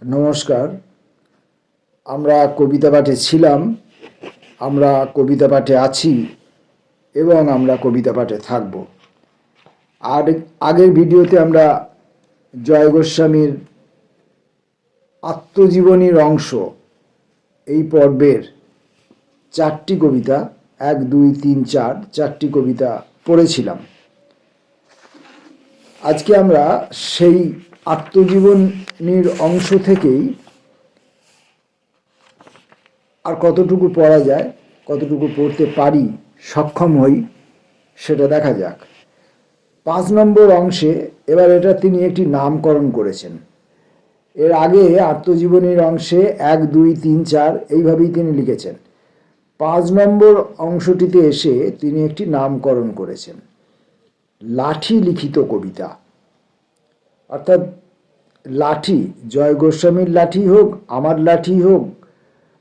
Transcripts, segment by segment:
নমস্কার। আমরা কবিতা পাঠে ছিলাম, আমরা কবিতা পাঠে আছি এবং আমরা কবিতা পাঠে থাকব। আর আগের ভিডিওতে আমরা জয় গোস্বামীর আত্মজীবনীর অংশ এই পর্বের 4টি কবিতা 1, 2, 3, 4 4টি কবিতা পড়েছিলাম। আজকে আমরা সেই আত্মজীবনীর অংশ থেকেই আর কতটুকু পড়া যায়, কতটুকু পড়তে পারি, সক্ষম হই, সেটা দেখা যাক। 5 নম্বর অংশে এবার এটা তিনি একটি নামকরণ করেছেন। এর আগে আত্মজীবনীর অংশে 1, 2, 3, 4 এইভাবেই তিনি লিখেছেন। 5 নম্বর অংশটিতে এসে তিনি একটি নামকরণ করেছেন, লাঠি লিখিত কবিতা। অর্থাৎ লাঠি, জয় গোস্বামীর লাঠি হোক, আমার লাঠি হোক,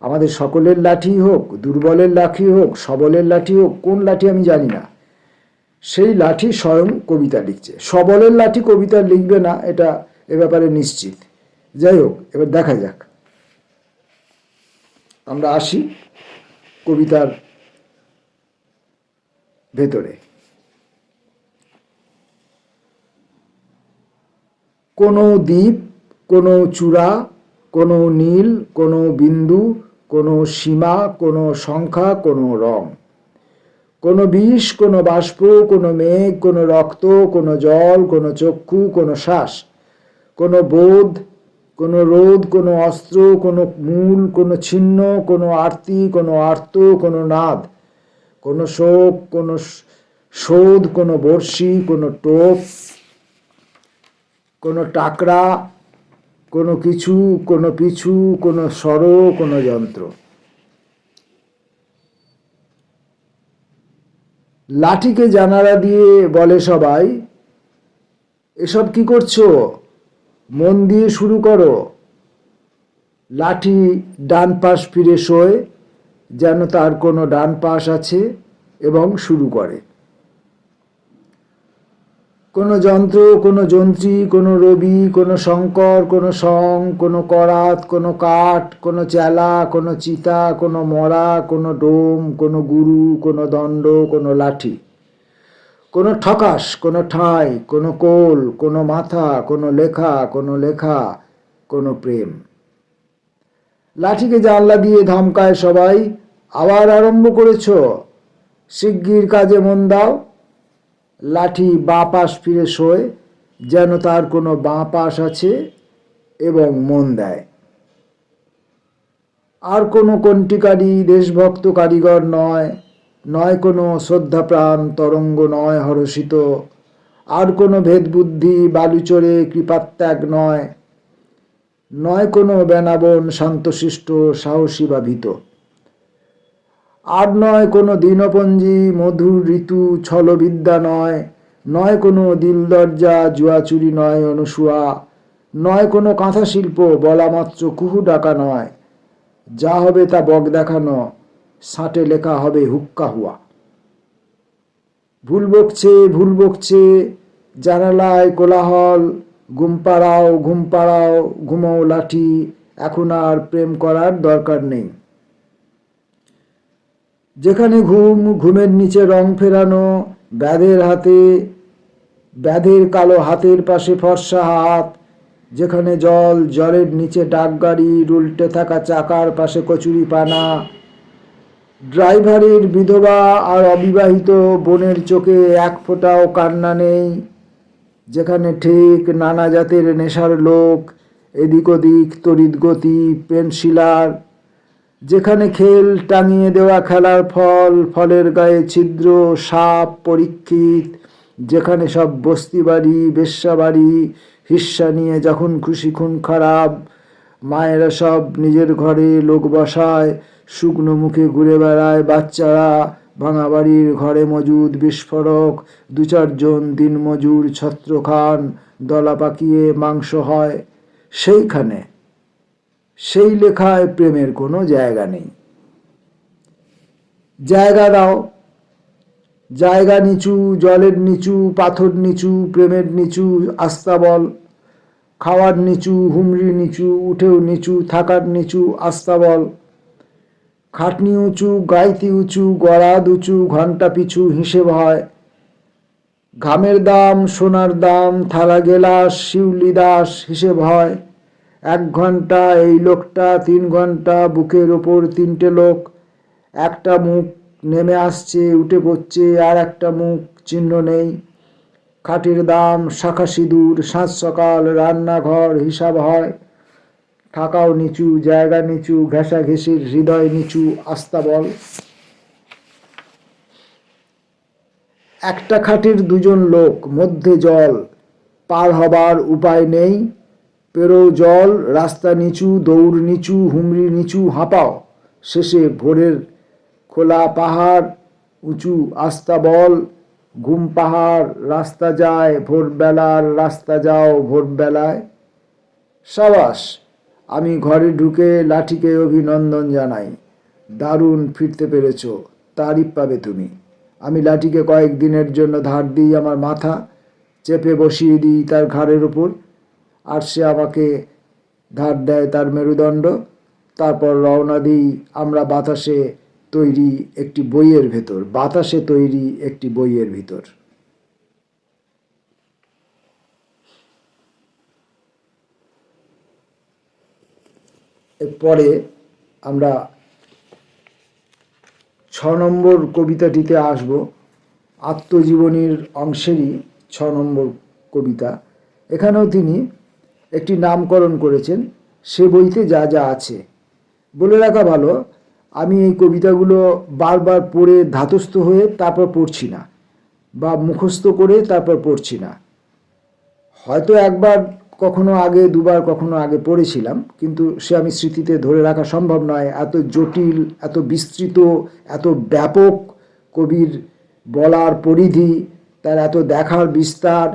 আমাদের সকলের লাঠি হোক, দুর্বলের লাঠি হোক, সবলের লাঠি হোক, কোন লাঠি আমি জানি না, সেই লাঠি স্বয়ং কবিতা লিখছে। সবলের লাঠি কবিতা লিখবে না, এটা এ ব্যাপারে নিশ্চিত। যাই হোক, এবার দেখা যাক। আমরা আসি কবিতার ভেতরে। কোনো দ্বীপ, কোনো চূড়া, কোনো নীল, কোনো বিন্দু, কোনো সীমা, কোনো সংখ্যা, কোনো রং, কোনো বিষ, কোনো বাষ্প, কোনো মেঘ, কোনো রক্ত, কোনো জল, কোনো চক্ষু, কোনো শ্বাস, কোনো বোধ, কোনো রোদ, কোনো অস্ত্র, কোনো মূল, কোনো ছিন্ন, কোনো আরতি, কোনো আর্ত, কোনো নাদ, কোনো শোক, কোনো শোধ, কোনো বর্ষি, কোনো টোপ, কোনো টাকরা, কোনো কিছু, কোনো পিছু, কোনো স্বর, কোনো যন্ত্র। লাঠিকে জানালা দিয়ে বলে সবাই, এসব কি করছো, মন দিয়ে শুরু করো। লাঠি ডান পাশ ফিরে শোয়, যেন তার কোনো ডান পাশ আছে, এবং শুরু করে। কোনো যন্ত্র, কোনো যন্ত্রী, কোনো রবি, কোনো শঙ্কর, কোনো সং, কোনো করাত, কোনো কাঠ, কোনো চেলা, কোনো চিতা, কোনো মরা, কোনো ডোম, কোনো গুরু, কোনো দণ্ড, কোনো লাঠি, কোনো ঠকাস, কোনো ঠাঁই, কোনো কোল, কোনো মাথা, কোনো লেখা, কোনো লেখা, কোনো প্রেম। লাঠিকে জানলা দিয়ে ধমকায় সবাই, আবার আরম্ভ করেছ, শিগগির কাজে মন দাও। লাঠি বাঁ পাশ ফিরে শোয়, যেন তার কোনো বাঁ পাশ আছে, এবং মন দেয়। আর কোনো কণ্টিকারী দেশভক্ত কারিগর নয়, নয় কোনো শ্রদ্ধাপ্রাণ তরঙ্গ নয় হরষিত, আর কোনো ভেদবুদ্ধি বালুচরে কৃপাত্যাগ নয়, নয় কোনো বেনাবন শান্তশিষ্ট সাহসী বা ভীত, আর নয় কোনো দীনপঞ্জী মধুর ঋতু ছলবিদ্যা নয়, নয় কোনো দিলদরজা জুয়াচুরি নয় অনুসুয়া, নয় কোনো কাঁথা শিল্প বলামাত্র কুহু ডাকা নয়, যা হবে তা বক দেখানো, সাঁটে লেখা হবে হুক্কা হুয়া। ভুল বকছে জানালায় কোলাহল, ঘুম পাড়াও ঘুমও লাঠি, এখন আর প্রেম করার দরকার নেই। যেখানে ঘুমের নিচে রং ফেরানো, ব্যাধের কালো হাতের পাশে ফর্সা হাত, যেখানে জলের নিচে ডাকগাড়ি, উল্টে থাকা চাকার পাশে কচুরি পানা, ড্রাইভারের বিধবা আর অবিবাহিত বোনের চোখে এক ফোঁটাও কান্না নেই, যেখানে ঠিক নানা জাতের নেশার লোক, এদিক ওদিক তড়িৎ গতি পেনশিলার, যেখানে খেল টাঙিয়ে দেওয়া খেলার ফলের গায়ে ছিদ্র সাপ পরীক্ষিত, যেখানে সব বস্তি বাড়ি বেশ্যা বাড়ি, হিস্সা নিয়ে যখন খুশি খুন খারাপ, মায়েরা সব নিজের ঘরে লোক বসায়, শুকনো মুখে ঘুরে বেড়ায় বাচ্চারা, ভাঙা বাড়ির ঘরে মজুদ বিস্ফোরক, 2-4 জন দিন মজুর ছত্রখান, দলা পাকিয়ে মাংস হয়, সেইখানে সেই লেখায় প্রেমের কোনো জায়গা নেই। জায়গা দাও, জায়গা নিচু, জলের নিচু, পাথর নিচু, প্রেমের নিচু, আস্তাবল, খাওয়ার নিচু, হুমরি নিচু, উঠেও নিচু, থাকার নিচু, আস্তাবল, খাটনি উঁচু, গাইতি উঁচু, গরাদ উঁচু, ঘণ্টা পিছু হিসেব হয়, ঘামের দাম, সোনার দাম, থালা গেলাস, শিউলি দাস হিসেব হয়, 1 ঘন্টা এই লোকটা, 3 ঘন্টা বুকের ওপর 3টে লোক, একটা মুখ নেমে আসছে, উঠে পড়ছে, আর একটা মুখ চিহ্ন নেই, খাটের দাম, শাখা সিঁদুর, সাঁজ সকাল, রান্নাঘর হিসাব হয়, থাকাও নিচু, জায়গা নিচু, ঘেঁষাঘেঁষির হৃদয় নিচু, আস্তাবল, একটা খাটের 2জন লোক, মধ্যে জল, পার হবার উপায় নেই, পেরো জল, রাস্তা নিচু, দৌড় নিচু, হুমড়ি নিচু, হাঁপাও, শেষে ভোরের খোলা পাহাড় উঁচু, আস্তাবল, ঘুম পাহাড়, রাস্তা যায় ভোরবেলার, রাস্তা যাও ভোরবেলায়। সাবাস, আমি ঘরে ঢুকে লাঠিকে অভিনন্দন জানাই, দারুণ ফিরতে পেরেছ, তারিফ পাবে তুমি। আমি লাঠিকে কয়েকদিনের জন্য ধার দিই, আমার মাথা চেপে বসিয়ে দিই তার ঘাড়ের ওপর, আর সে আমাকে ধার দেয় তার মেরুদণ্ড। তারপর রওনা দিই আমরা বাতাসে তৈরি একটি বইয়ের ভেতর, বাতাসে তৈরি একটি বইয়ের ভিতর। এরপরে আমরা 6 নম্বর কবিতাটিতে আসব, আত্মজীবনীর অংশেরই 6 নম্বর কবিতা। এখানেও তিনি একটি নামকরণ করেছেন, সে বইতে যা যা আছে। বলে রাখা ভালো, আমি এই কবিতাগুলো বারবার পড়ে ধাতস্থ হয়ে তারপর পড়ছি না, বা মুখস্থ করে তারপর পড়ছি না। হয়তো একবার কখনো আগে, দুবার কখনো আগে পড়েছিলাম, কিন্তু সে আমি স্মৃতিতে ধরে রাখা সম্ভব নয়। এত জটিল, এত বিস্তৃত, এত ব্যাপক কবির বলার পরিধি, তার এত দেখার বিস্তার,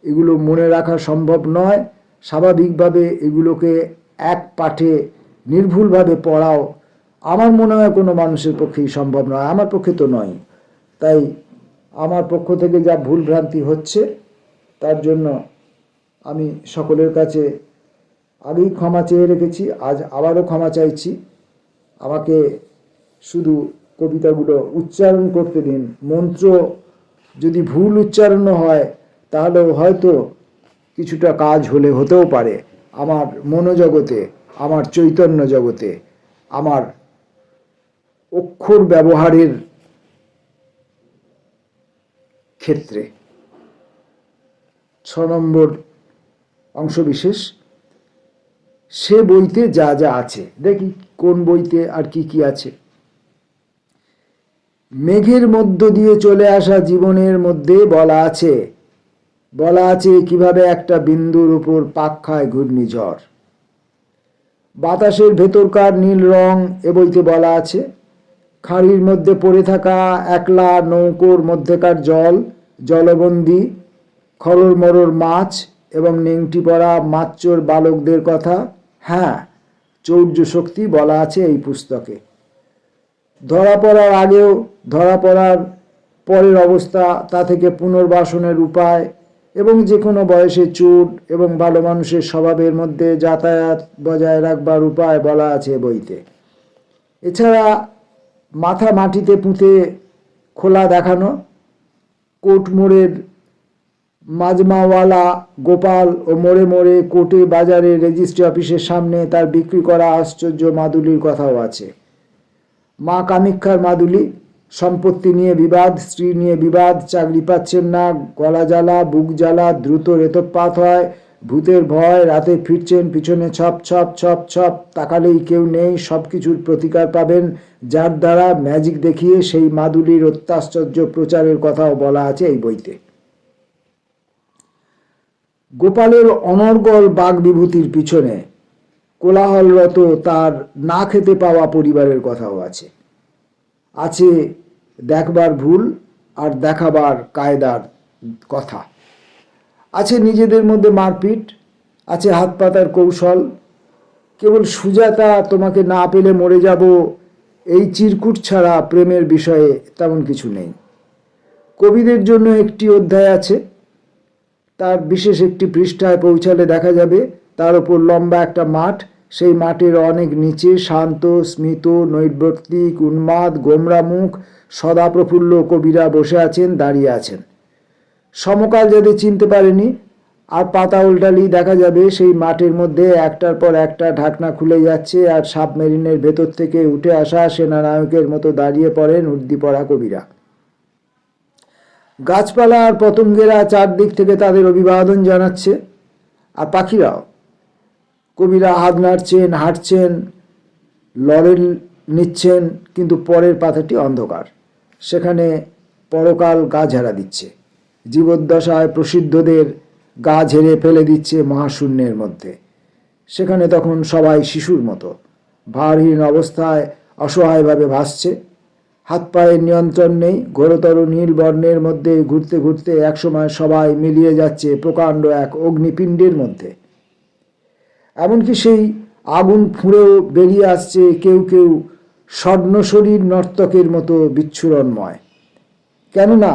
এগুলো মনে রাখা সম্ভব নয়। স্বাভাবিকভাবে এগুলোকে এক পাঠে নির্ভুলভাবে পড়াও আমার মনে হয় কোনো মানুষের পক্ষেই সম্ভব নয়, আমার পক্ষে তো নয়। তাই আমার পক্ষ থেকে যা ভুলভ্রান্তি হচ্ছে তার জন্য আমি সকলের কাছে আগেই ক্ষমা চেয়ে রেখেছি, আজ আবারও ক্ষমা চাইছি। আমাকে শুধু কবিতাগুলো উচ্চারণ করতে দিন। মন্ত্র যদি ভুল উচ্চারণ হয় তাহলেও হয়তো কিছুটা কাজ হতেও পারে আমার মনোজগতে, আমার চৈতন্য জগতে, আমার অক্ষর ব্যবহারের ক্ষেত্রে। 6 নম্বর অংশবিশেষ, সে বইতে যা যা আছে। দেখি কোন বইতে আর কি কি আছে। মেঘের মধ্য দিয়ে চলে আসা জীবনের মধ্যে বলা আছে কিভাবে একটা বিন্দুর উপর পাক খায় ঘূর্ণিঝড়। বাতাসের ভেতরকার নীল রং এ বইতে বলা আছে। খাঁড়ির মধ্যে পড়ে থাকা একলা নৌকোর মধ্যেকার জল, জলবন্দী খরর মরর মাছ এবং নেংটি পড়া মাচ্চোর বালকদের কথা। হ্যাঁ, চৌর্য শক্তি বলা আছে এই পুস্তকে। ধরা পড়ার আগেও, ধরা পড়ার পরের অবস্থা, তা থেকে পুনর্বাসনের উপায় এবং যে কোনো বয়সে চোট এবং ভালো মানুষের স্বভাবের মধ্যে যাতায়াত বজায় রাখবার উপায় বলা আছে বইতে। এছাড়া মাথা মাটিতে পুঁতে খোলা দেখানো, কোট মোড়ের মাজমাওয়ালা গোপাল ও মোড়ে মোড়ে কোটে বাজারে রেজিস্ট্রি অফিসের সামনে তার বিক্রি করা আশ্চর্য মাদুলির কথাও আছে। মা কামাক্ষার মাদুলি, সম্পত্তি নিয়ে বিবাদ, স্ত্রী নিয়ে বিবাদ, চাকরি পাচ্ছেন না, গলা জ্বালা, বুক জ্বালা, দ্রুত রেতপাত হয়, ভূতের ভয়, রাতে ফিরছেন, পিছনে ছপ ছপ ছপ ছপ, তাকালেই কেউ নেই, সব কিছুর প্রতিকার পাবেন যার দ্বারা ম্যাজিক দেখিয়ে সেই মাদুলির অত্যাশ্চর্য প্রচারের কথাও বলা আছে এই বইতে। গোপালের অনর্গল বাক বিভূতির পিছনে কোলাহলরত তার না খেতে পাওয়া পরিবারের কথাও আছে। আছে দেখবার ভুল আর দেখাবার কায়দার কথা। আছে নিজেদের মধ্যে মারপিট, আছে হাত পাতার কৌশল। কেবল সুজাতা তোমাকে না পেলে মরে যাব এই চিরকুট ছাড়া প্রেমের বিষয়ে তেমন কিছু নেই। কবিদের জন্য একটি অধ্যায় আছে, তার বিশেষ একটি পৃষ্ঠায় পৌঁছালে দেখা যাবে তার উপর লম্বা একটা মাঠ, সেই মাঠের অনেক নিচে শান্ত স্মিত নৈর্ব্যক্তিক উন্মাদ গোমরা মুখ সদা প্রফুল্ল কবিরা বসে আছেন, দাঁড়িয়ে আছেন। সমকাল যাদের চিনতে পারেনি, আর পাতা উল্টালেই দেখা যাবে সেই মাঠের মধ্যে একটার পর একটা ঢাকনা খুলে যাচ্ছে, আর সাবমেরিনের ভেতর থেকে উঠে আসা সেনানায়কের মতো দাঁড়িয়ে পড়েন উর্দিপড়া কবিরা। গাছপালা আর পতঙ্গেরা চারদিক থেকে তাদের অভিবাদন জানাচ্ছে, আর পাখিরাও। কবিরা হাত নাড়ছেন, হাঁটছেন, লরেল নিচ্ছেন, কিন্তু পরের পাতাটি অন্ধকার। সেখানে পরকাল গা ঝাড়া দিচ্ছে, জীবদ্দশায় প্রসিদ্ধদের গা ঝেড়ে ফেলে দিচ্ছে মহাশূন্যের মধ্যে। সেখানে তখন সবাই শিশুর মতো ভারহীন অবস্থায় অসহায়ভাবে ভাসছে। হাত পায়ের নিয়ন্ত্রণ নেই, ঘোরতর নীল বর্ণের মধ্যে ঘুরতে ঘুরতে একসময় সবাই মিলিয়ে যাচ্ছে প্রকাণ্ড এক অগ্নিপিণ্ডের মধ্যে। এমনকি সেই আগুন ফুঁড়েও বেরিয়ে আসছে কেউ কেউ স্বর্ণশরীর নর্তকের মতো বিচ্ছুরণময়। কেননা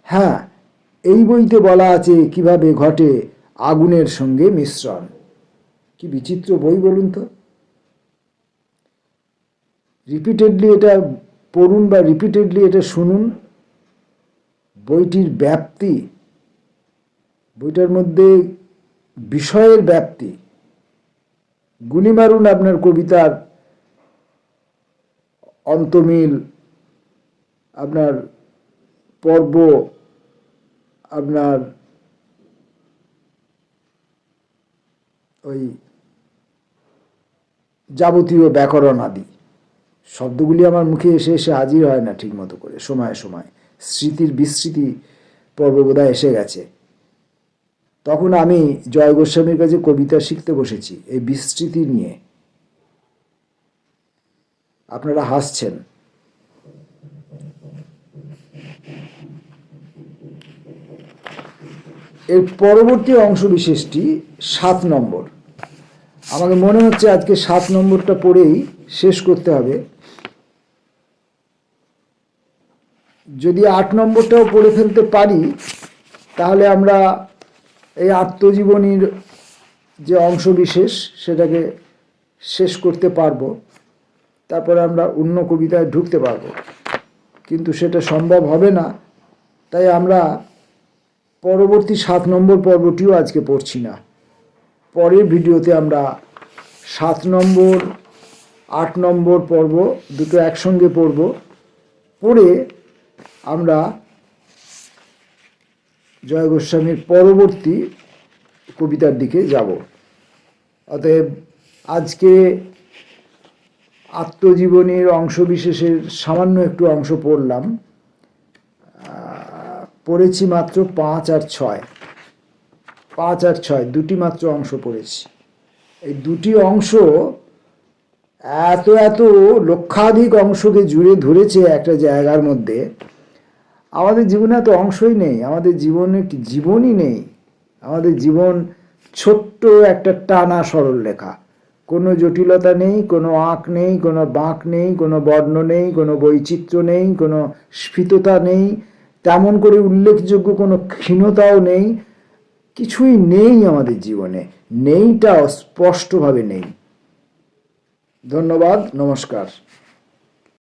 হ্যাঁ, এই বইতে বলা আছে কিভাবে ঘটে আগুনের সঙ্গে মিশ্রণ। কি বিচিত্র বই বলুন তো। রিপিটেডলি এটা পড়ুন বা রিপিটেডলি এটা শুনুন। বইটির ব্যাপ্তি, বইটার মধ্যে বিষয়ের ব্যাপ্তি। গুলি মারুন আপনার কবিতার অন্তমিল, আপনার পর্ব, আপনার ওই যাবতীয় ব্যাকরণ আদি। শব্দগুলি আমার মুখে এসে এসে হাজির হয় না ঠিক মতো করে, সময়ে সময়ে স্মৃতির বিস্মৃতি পর্ব বোধহয় এসে গেছে। তখন আমি জয় গোস্বামীর কাছে কবিতা শিখতে বসেছি এই বিস্মৃতি নিয়ে। আপনারা হাসছেন। এর পরবর্তী অংশ বিশেষটি 7 নম্বর। আমাকে মনে হচ্ছে আজকে 7 নম্বরটা পড়েই শেষ করতে হবে। যদি 8 নম্বরটাও পড়ে ফেলতে পারি তাহলে আমরা এই আত্মজীবনীর যে অংশ বিশেষ সেটাকে শেষ করতে পারবো, তারপরে আমরা অন্য কবিতায় ঢুকতে পারবো। কিন্তু সেটা সম্ভব হবে না, তাই আমরা পরবর্তী 7 নম্বর পর্বটিও আজকে পড়ছি না। পরের ভিডিওতে আমরা 7 নম্বর 8 নম্বর পর্ব দুটো একসঙ্গে পড়ব। পড়ে আমরা জয় গোস্বামীর পরবর্তী কবিতার দিকে যাব। অতএব আজকে আত্মজীবনীর অংশবিশেষের সামান্য একটু অংশ পড়লাম। পড়েছি মাত্র 5 আর 6, 5 আর 6 দুটি মাত্র অংশ পড়েছি। এই দুটি অংশ এত এত লক্ষাধিক অংশকে জুড়ে ধরেছে একটা জায়গার মধ্যে। আমাদের জীবনে এত অংশই নেই, আমাদের জীবনে জীবনই নেই। আমাদের জীবন ছোট্ট একটা টানা সরল রেখা, কোনো জটিলতা নেই, কোনো আঁক নেই, কোনো বাঁক নেই, কোনো বর্ণ নেই, কোনো বৈচিত্র্য নেই, কোনো স্ফীততা নেই, তেমন করে উল্লেখযোগ্য কোনো ক্ষীণতাও নেই। কিছুই নেই আমাদের জীবনে, নেইটাও স্পষ্টভাবে নেই। ধন্যবাদ, নমস্কার।